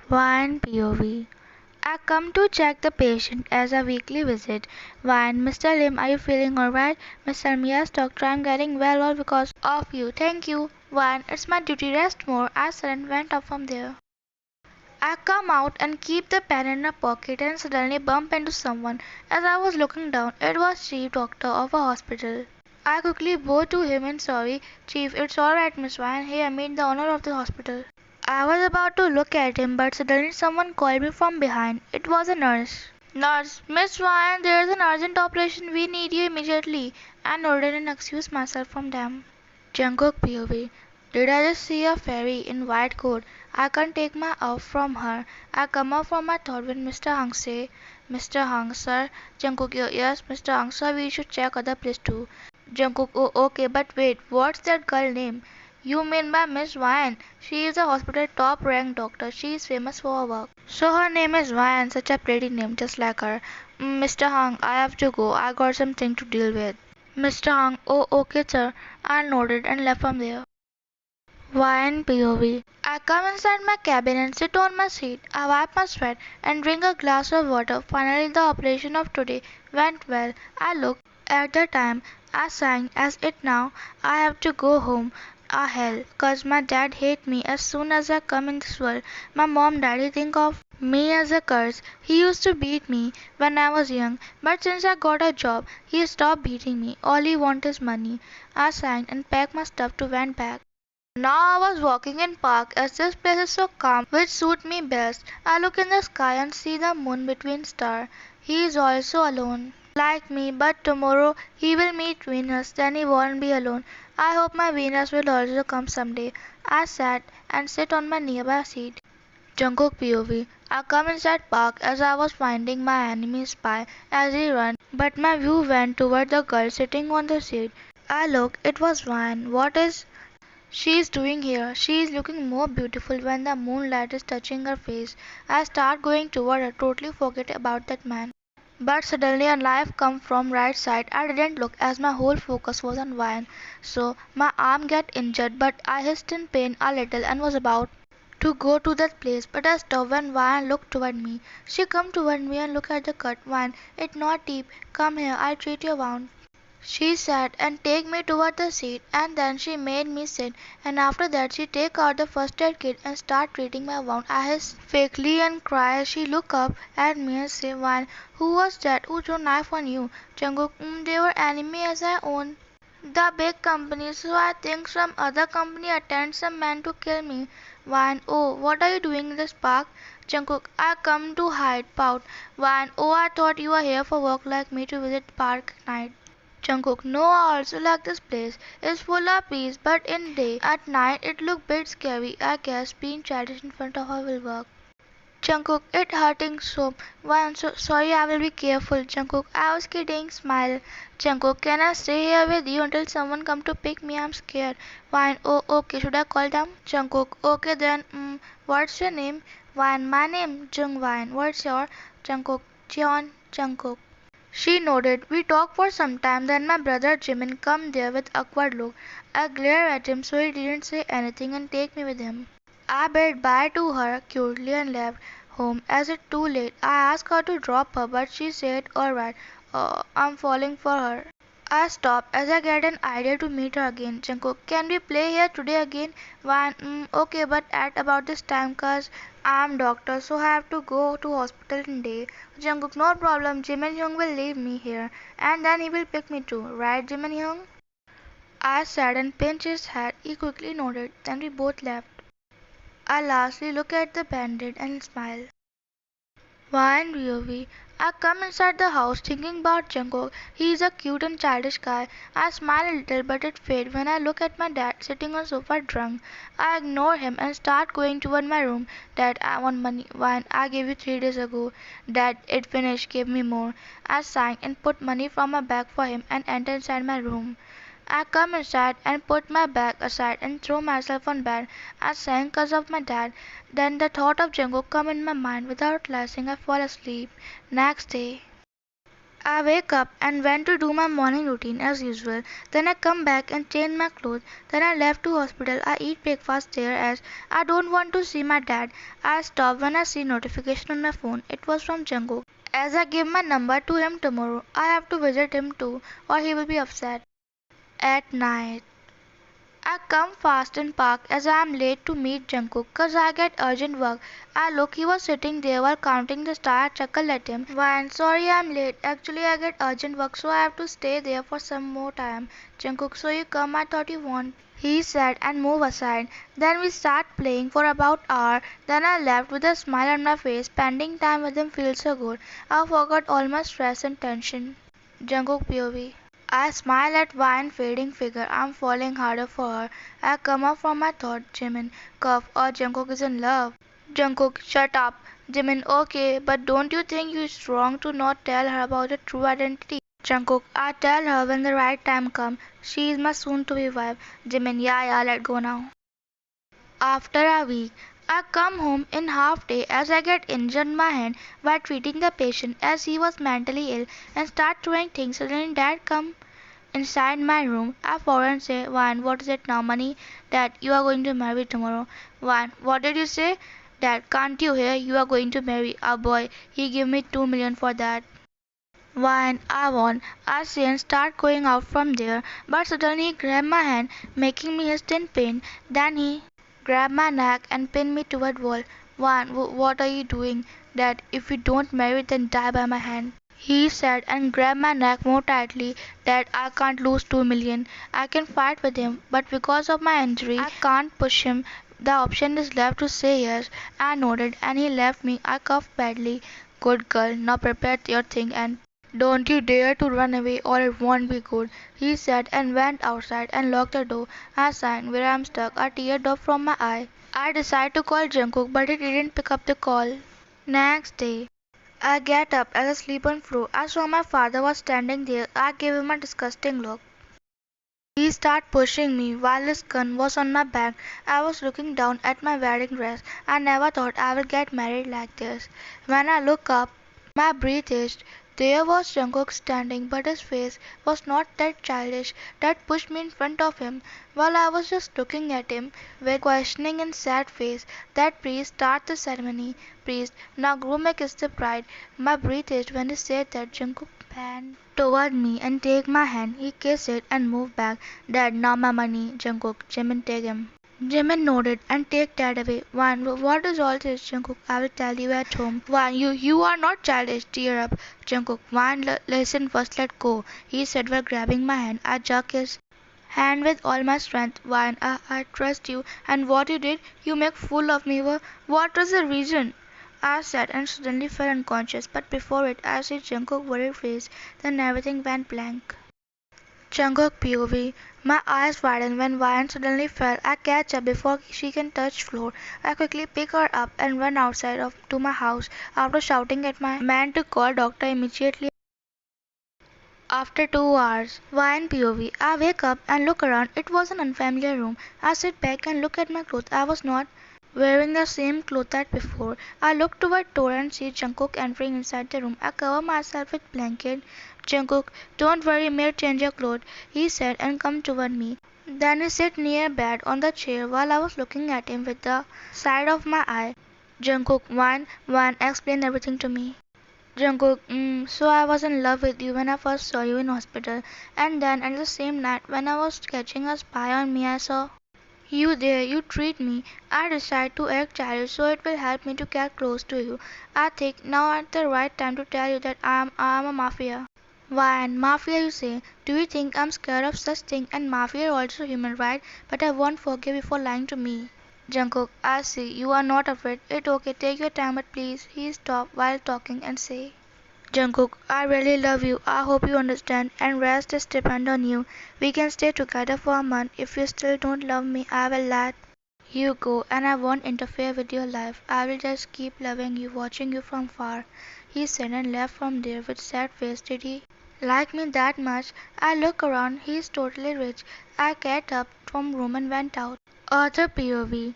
One POV. I come to check the patient as a weekly visit. One, Mr. Lim, are you feeling alright? Mr. Yes, doctor, I'm getting well all because of you. Thank you. One, it's my duty, rest more. I said and went up from there. I come out and keep the pen in my pocket and suddenly bump into someone. As I was looking down, it was chief doctor of a hospital. I quickly bowed to him and sorry, chief, it's alright, Miss Ryan. Hey, I meet the owner of the hospital. I was about to look at him, but suddenly someone called me from behind. It was a nurse. Nurse, Miss Ryan, there is an urgent operation. We need you immediately. I nodded and excused myself from them. Jungkook POV. Did I just see a fairy in white coat? I can't take my eye from her. I come up from my thought when Mr. Hung say, Mr. Hung, sir. Jungkook, yes, Mr. Hung, sir, we should check other place too. Jungkook, oh, okay, but wait, what's that girl name? You mean by Miss Ryan? She is a hospital top ranked doctor. She is famous for her work. So her name is Ryan, such a pretty name, just like her. Mr. Hung, I have to go. I got something to deal with. Mr. Hung, oh, okay, sir. I nodded and left from there. Ryan POV. I come inside my cabin and sit on my seat. I wipe my sweat and drink a glass of water. Finally, the operation of today went well. I looked at the time. I sang as it now. I have to go home. Ah hell, cause my dad hate me as soon as I come in this world. My mom daddy think of me as a curse. He used to beat me when I was young, but since I got a job, he stopped beating me. All he want is money. I sang and packed my stuff to went back. Now I was walking in park as this place is so calm which suit me best. I look in the sky and see the moon between stars. He is also alone. Like me, but tomorrow he will meet Venus, then he won't be alone. I hope my Venus will also come someday. I sat and sit on my nearby seat. Jungkook POV. I come inside park as I was finding my enemy spy as he ran, but my view went toward the girl sitting on the seat. I looked, it was Ryan. What is she is doing here? She is looking more beautiful when the moonlight is touching her face. I start going toward her, totally forget about that man. But suddenly a knife come from right side. I didn't look as my whole focus was on Vine. So my arm get injured but I hissed in pain a little and was about to go to that place. But I stopped when Vine looked toward me. She come toward me and look at the cut. Vine, it not deep. Come here, I'll treat your wound. She sat and take me toward the seat and then she made me sit and after that she take out the first aid kit and start treating my wound. I hiss fakely and cry as she look up at me and say, Why, who was that? Who threw knife on you? Jungkook, they were enemy as I own the big company, so I think some other company attend some man to kill me. Wine, oh, what are you doing in this park? Jungkook, I come to hide, pout. Wine, oh, I thought you were here for work like me to visit park at night. Jungkook, no, I also like this place. It's full of peace, but in day, at night, it look bit scary. I guess being childish in front of her will work. Jungkook, it hurting so. Why, I'm so sorry, I will be careful. Jungkook, I was kidding, smile. Jungkook, can I stay here with you until someone come to pick me? I'm scared. Wine, oh, okay, should I call them? Jungkook, okay then, what's your name? Wine, my name, Jungwine. What's your? Jungkook, Jeon, Jungkook. She nodded. We talked for some time, then my brother Jimin come there with awkward look. I glared at him so he didn't say anything and take me with him. I bade bye to her cutely and left home. As it too late, I asked her to drop her, but she said, alright, I'm falling for her. I stop as I get an idea to meet her again. Jungkook, can we play here today again? One, okay, but at about this time, cause I'm doctor, so I have to go to hospital in day. Jungkook, no problem. Jimin Hyung will leave me here, and then he will pick me too, right, Jimin Hyung? I said and pinched his head. He quickly nodded. Then we both left. I lastly looked at the bandit and smiled. Why and POV. I come inside the house thinking about Jungkook. He is a cute and childish guy. I smile a little but it fades when I look at my dad sitting on sofa drunk. I ignore him and start going toward my room. Dad, I want money. Wine, I gave you 3 days ago. Dad, it finished. Give me more. I sang and put money from my bag for him and enter inside my room. I come inside and put my bag aside and throw myself on bed. I sang 'cause of my dad. Then the thought of Django come in my mind. Without realizing I fall asleep. Next day I wake up and went to do my morning routine as usual. Then I come back and change my clothes. Then I left to hospital. I eat breakfast there as I don't want to see my dad. I stop when I see notification on my phone. It was from Jungkook. As I give my number to him tomorrow, I have to visit him too or he will be upset. At night, I come fast and park as I am late to meet Jungkook cause I get urgent work. I look, he was sitting there while counting the star. I chuckle at him. Why? Sorry I'm late. Actually I get urgent work so I have to stay there for some more time. Jungkook, so you come, I thought you won't. He said and moved aside. Then we start playing for about an hour. Then I left with a smile on my face. Spending time with him feels so good. I forgot all my stress and tension. Jungkook POV. I smile at Vine's fading figure. I'm falling harder for her. I come up from my thought. Jimin, cough, or Jungkook is in love. Jungkook, shut up. Jimin, okay, but don't you think it's wrong to not tell her about her true identity? Jungkook, I tell her when the right time comes. She is my soon-to-be wife. Jimin, yeah, let go now. After a week, I come home in half day as I get injured my hand while treating the patient as he was mentally ill and start throwing things. Suddenly dad come inside my room. I fall and say, Vine, what is it now, money? Dad, you are going to marry tomorrow. Vine, what did you say? Dad, can't you hear? You are going to marry a boy. He gave me 2 million for that. Vine, I won. I say and start going out from there. But suddenly he grabbed my hand, making me hissed in pain. Then he grabbed my neck and pinned me toward wall. Vine, what are you doing? Dad, if you don't marry, then die by my hand. He said and grabbed my neck more tightly. Dad, I can't lose 2 million. I can fight with him, but because of my injury, I can't push him. The option is left to say yes. I nodded and he left me. I coughed badly. Good girl, now prepare your thing and don't you dare to run away or it won't be good, he said and went outside and locked the door. I sighed where I'm stuck, a tear dropped from my eye. I decided to call Jungkook, but he didn't pick up the call. Next day, I get up as I sleep on floor. I saw my father was standing there. I gave him a disgusting look. He started pushing me while his gun was on my back. I was looking down at my wedding dress. I never thought I would get married like this. When I look up, my breath itched. There was Jungkook standing, but his face was not that childish that pushed me in front of him. While I was just looking at him with questioning and sad face, that priest started the ceremony. Priest, now groom may kiss the bride. My breath itched when he said that. Jungkook bent toward me and take my hand. He kissed it and moved back. Dad, now my money. Jungkook, Jimin, take him. Jimin nodded and take Dad away. One, what is all this, Jungkook? I will tell you at home. One, you are not childish. Tear up, Jungkook. One, listen first. Let go. He said while grabbing my hand. I jerked his hand with all my strength. One, I trust you. And what you did, you make fool of me. What was the reason? I said and suddenly fell unconscious. But before it, I see Jungkook's worried face. Then everything went blank. Jungkook POV. My eyes widened when Vian suddenly fell. I catch her before she can touch floor. I quickly pick her up and run outside to my house after shouting at my man to call doctor immediately. After 2 hours, Vian POV. I wake up and look around. It was an unfamiliar room. I sit back and look at my clothes. I was not wearing the same clothes as before. I look toward door and see Jungkook entering inside the room. I cover myself with blanket. Jungkook, don't worry, may change your clothes, he said and come toward me. Then he sat near bed on the chair while I was looking at him with the side of my eye. Jungkook, one, explain everything to me. Jungkook, so I was in love with you when I first saw you in hospital, and then at the same night when I was catching a spy on me, I saw you there, you treat me. I decide to act childish so it will help me to get close to you. I think now at the right time to tell you that I am a mafia. Why, and mafia you say? Do you think I'm scared of such thing? And mafia are also human, right? But I won't forgive you for lying to me. Jungkook, I see. You are not afraid. It's okay. Take your time, but please. He stopped while talking and say, Jungkook, I really love you. I hope you understand. And rest is depend on you. We can stay together for a month. If you still don't love me, I will let you go, and I won't interfere with your life. I will just keep loving you, watching you from far. He said and left from there with sad face. Did he like me that much? I look around. He is totally rich. I get up from room and went out. Other POV.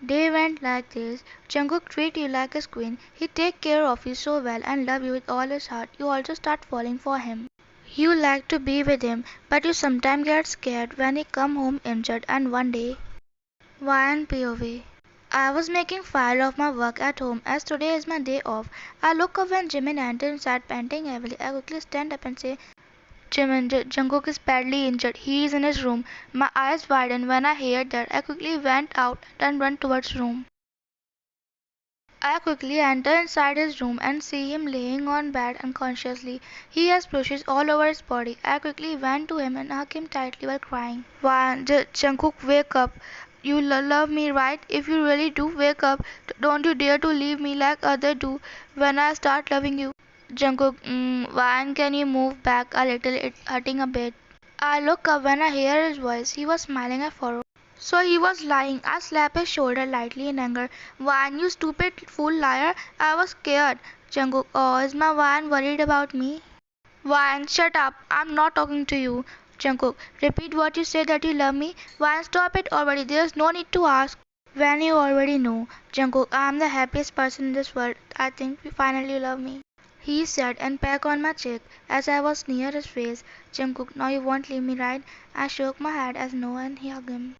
They went like this. Jungkook treat you like his queen. He take care of you so well and love you with all his heart. You also start falling for him. You like to be with him, but you sometimes get scared when he come home injured and one day. One POV. I was making file of my work at home as today is my day off. I look up when Jimin enters inside panting heavily. I quickly stand up and say, Jimin, Jungkook is badly injured. He is in his room. My eyes widen when I hear that. I quickly went out and run towards room. I quickly enter inside his room and see him laying on bed unconsciously. He has bruises all over his body. I quickly went to him and hugged him tightly while crying. Why, Jungkook, wake up. You love me, right? If you really do, wake up. Don't you dare to leave me like others do when I start loving you. Jungkook, why can you move back a little? It's hurting a bit. I look up when I hear his voice. He was smiling at Faro. So he was lying. I slapped his shoulder lightly in anger. Wan, you stupid fool liar. I was scared. Jungkook, oh, is my Wan worried about me? Wan, shut up. I'm not talking to you. Jungkook, repeat what you said that you love me. Wan, stop it already. There's no need to ask. When you already know. Jungkook, I'm the happiest person in this world. I think you finally love me. He said and pecked on my cheek as I was near his face. Jungkook, now you won't leave me, right? I shook my head as no and he hugged him.